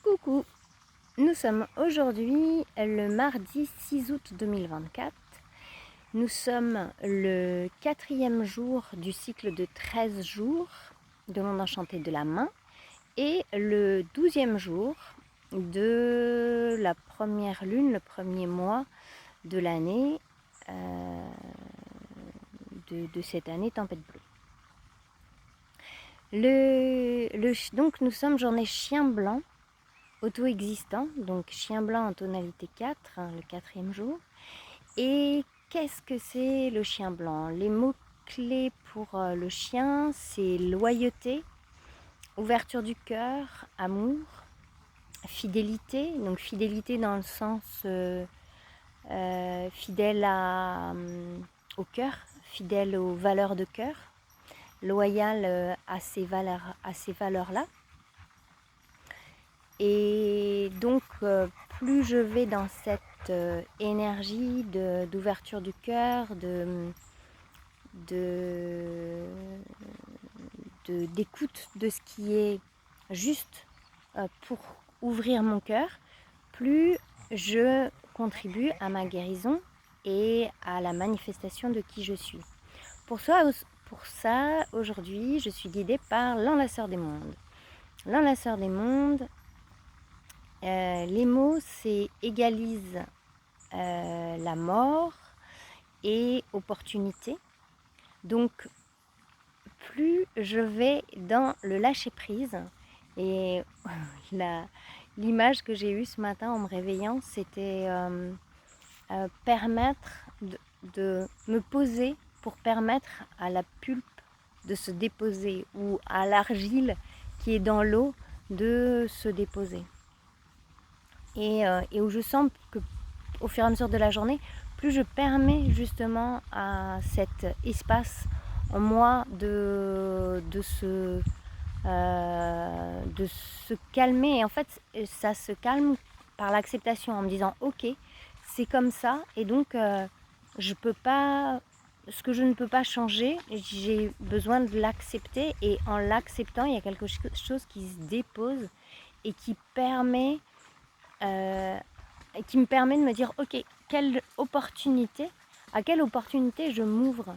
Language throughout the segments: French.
Coucou, nous sommes aujourd'hui le mardi 6 août 2024. Nous sommes le 4e jour du cycle de 13 jours de Monde Enchanté de la main et le 12e jour de la première lune, le premier mois de l'année, de cette année tempête bleue. Donc nous sommes journée chien blanc auto-existant, donc chien blanc en tonalité 4, le 4e jour. Et qu'est-ce que c'est le chien blanc? Les mots-clés pour le chien, c'est loyauté, ouverture du cœur, amour, fidélité, donc fidélité dans le sens fidèle au cœur, fidèle aux valeurs de cœur, loyal à ces valeurs-là. Et donc, plus je vais dans cette énergie d'ouverture du cœur, d'écoute de ce qui est juste pour ouvrir mon cœur, plus je contribue à ma guérison et à la manifestation de qui je suis. Pour ça aujourd'hui, je suis guidée par l'enlaceur des mondes. L'enlaceur des mondes, les mots, c'est égalise la mort et opportunité. Donc, plus je vais dans le lâcher-prise, et l'image que j'ai eue ce matin en me réveillant, c'était permettre de me poser pour permettre à la pulpe de se déposer ou à l'argile qui est dans l'eau de se déposer. Et où je sens que au fur et à mesure de la journée, plus je permets justement à cet espace en moi de se calmer. Et en fait, ça se calme par l'acceptation en me disant ok, c'est comme ça, et donc je peux pas, ce que je ne peux pas changer, j'ai besoin de l'accepter, et en l'acceptant, il y a quelque chose qui se dépose et qui me permet de me dire ok, à quelle opportunité je m'ouvre,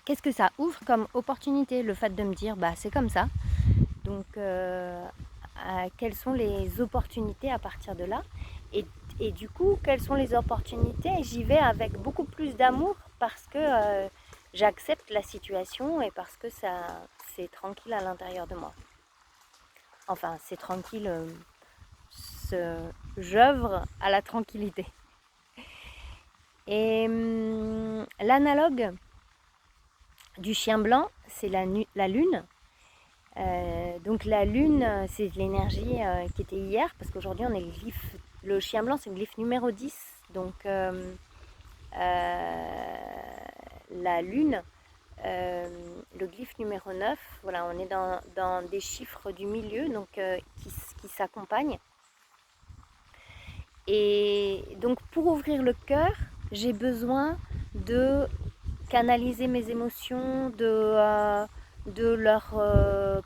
qu'est-ce que ça ouvre comme opportunité, le fait de me dire bah c'est comme ça, donc quelles sont les opportunités à partir de là, et du coup quelles sont les opportunités, j'y vais avec beaucoup plus d'amour parce que j'accepte la situation et parce que c'est tranquille à l'intérieur de moi. Enfin, c'est tranquille, j'œuvre à la tranquillité. Et l'analogue du chien blanc, c'est la lune. Donc la lune, c'est l'énergie qui était hier, parce qu'aujourd'hui on est le chien blanc, c'est le glyphe numéro 10. Donc la lune, le glyphe numéro 9, voilà, on est dans des chiffres du milieu, donc qui s'accompagnent. Et donc pour ouvrir le cœur, j'ai besoin de canaliser mes émotions, de leur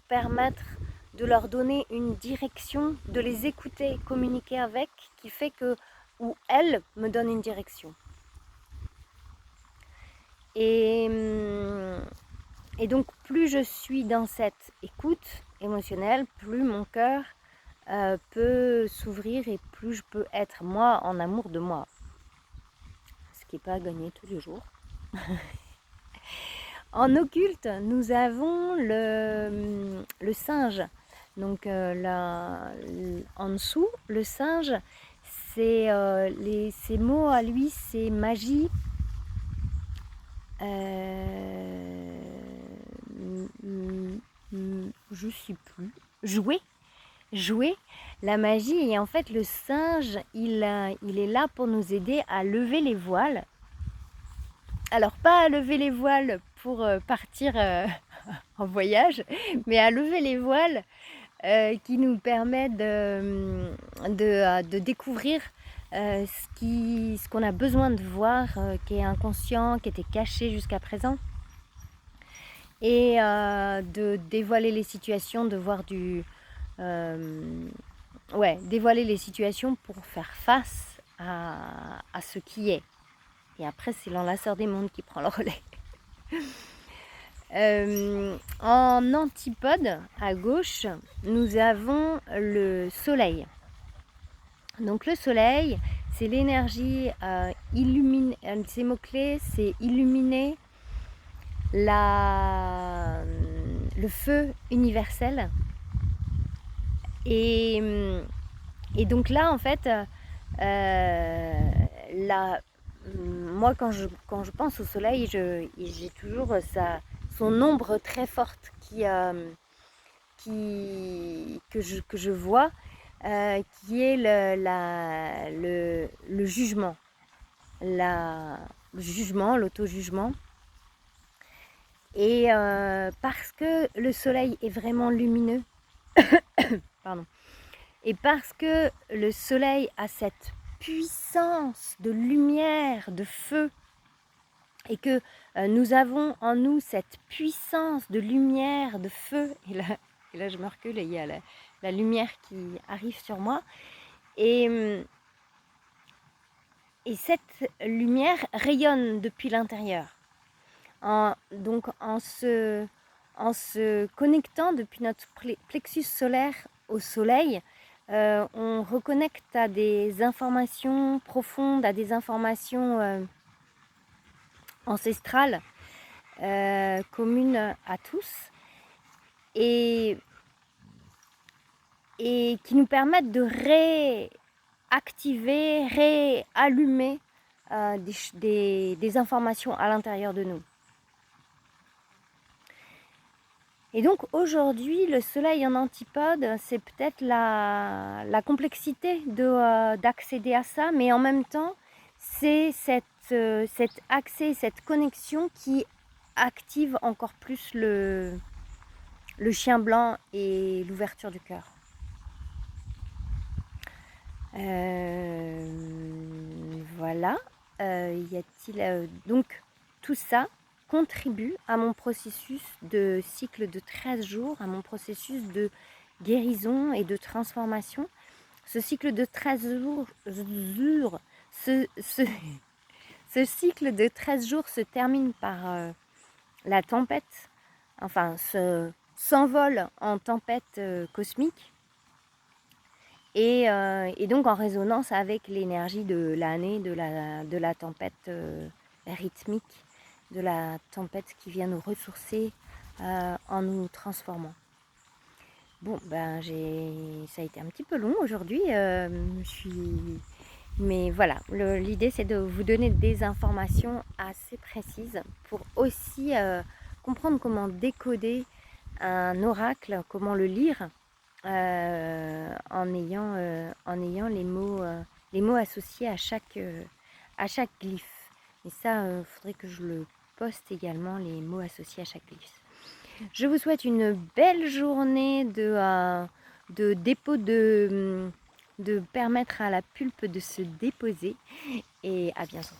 permettre, de leur donner une direction, de les écouter, communiquer avec, qui fait que, ou elles me donnent une direction. Et donc plus je suis dans cette écoute émotionnelle, plus mon cœur peut s'ouvrir, et plus je peux être moi en amour de moi. Ce qui n'est pas à gagner tous les jours. En occulte, nous avons le singe. Donc en dessous, le singe, c'est ces mots à lui, c'est magie, je sais plus, jouer la magie. Et en fait, le singe, il est là pour nous aider à lever les voiles. Alors, pas à lever les voiles pour partir en voyage, mais à lever les voiles qui nous permet de découvrir ce qu'on a besoin de voir, qui est inconscient, qui était caché jusqu'à présent, et de dévoiler les situations, de voir du dévoiler les situations pour faire face à ce qui est. Et après, c'est l'enlaceur des mondes qui prend le relais. En antipode, à gauche, nous avons le soleil. Donc le soleil, c'est l'énergie illuminée, un de ses mots-clés, c'est illuminer le feu universel. Et donc là, en fait, moi, quand je pense au soleil, j'ai toujours son ombre très forte que je vois, qui est le jugement, l'auto-jugement. Et parce que le soleil est vraiment lumineux, pardon, et parce que le soleil a cette puissance de lumière, de feu, et que nous avons en nous cette puissance de lumière, de feu, et là je me recule et il y a la lumière qui arrive sur moi, et cette lumière rayonne depuis l'intérieur. Donc en se connectant depuis notre plexus solaire au soleil, on reconnecte à des informations profondes, à des informations ancestrales, communes à tous, et qui nous permettent de réactiver, réallumer des informations à l'intérieur de nous. Et donc aujourd'hui, le soleil en antipode, c'est peut-être la complexité d'accéder à ça, mais en même temps, c'est cet accès, cette connexion qui active encore plus le chien blanc et l'ouverture du cœur. Voilà. Y a-t-il donc tout ça contribue à mon processus de cycle de 13 jours, à mon processus de guérison et de transformation. Ce cycle de 13 jours, ce cycle de 13 jours se termine par la tempête, enfin s'envole en tempête cosmique, et donc en résonance avec l'énergie de l'année, de la tempête rythmique, de la tempête qui vient nous ressourcer en nous transformant. Bon, ben ça a été un petit peu long aujourd'hui, mais voilà, l'idée c'est de vous donner des informations assez précises pour aussi comprendre comment décoder un oracle, comment le lire, en ayant les mots associés à chaque glyphe. Et ça, faudrait que je le poste également, les mots associés à chaque glyphe. Je vous souhaite une belle journée de dépôt, de permettre à la pulpe de se déposer, et à bientôt.